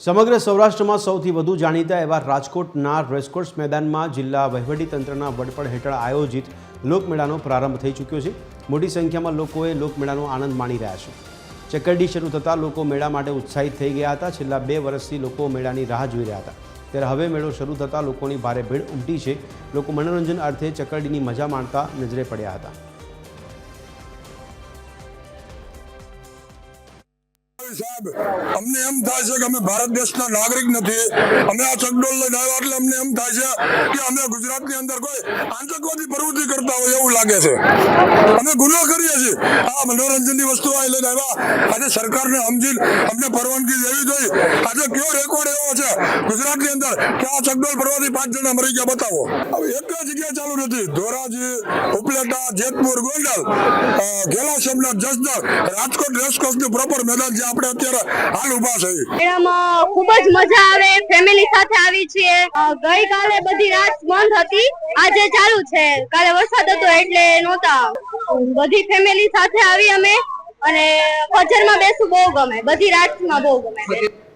સમગ્ર સૌરાષ્ટ્રમાં સૌથી વધુ જાણીતા એવા રાજકોટના રેસકોર્સ મેદાનમાં જિલ્લા વહીવટીતંત્રના વડપણ હેઠળ આયોજિત લોકમેળાનો પ્રારંભ થઈ ચૂક્યો છે। મોટી સંખ્યામાં લોકોએ લોકમેળાનો આનંદ માણી રહ્યા છે। ચકરડી શરૂ થતાં લોકો મેળા માટે ઉત્સાહિત થઈ ગયા હતા। છેલ્લા 2 વર્ષથી લોકો મેળાની રાહ જોઈ રહ્યા હતા, ત્યારે હવે મેળો શરૂ થતાં લોકોની ભારે ભીડ ઉમટી છે। લોકો મનોરંજન અર્થે ચકરડીની મજા માણતા નજરે પડ્યા હતા। साहब अमने एम थाय छे के अमे भारत देशना नागरिक नथी। अमे आ चकडोल लईने आव्या એટલે अमने एम थाय छे કે अमे गुजरातनी अंदर कोई आतंकवादी प्रवृत्ति करता होय एवुं लागे छे। अमे गुनो करीए छीए। आ मनोरंजननी वस्तु आ लईने आव्या। आज सरकारने समजी अमने परवानगी देवी जोईए। आज क्यो रेकॉर्ड एवो छे गुजरातनी अंदर के आ चकडोल परवाथी 5 जणा मरी गया बतावो। હવે એક જગ્યાએ ચાલુ નથી। ધોરાજી, ઉપલેટા, જેતપુર, ગોંડલ, ગેલા સોમનાથ, જસદણ, રાજકોટ રેસકોર્સનું પ્રોપર મેદાન જે આપણે અત્યારે હાલ ઊભા છે। મેળામાં ખૂબ જ મજા આવે। ફેમિલી સાથે આવી છીએ। ગઈકાલે બધી રાત બંધ હતી, આજે ચાલુ છે। કાલે વરસાદ હતો એટલે નહોતા। બધી ફેમિલી સાથે આવી અમે, અને ફજરમાં બેસવું બહુ ગમે, બધી રાતમાં બહુ ગમે।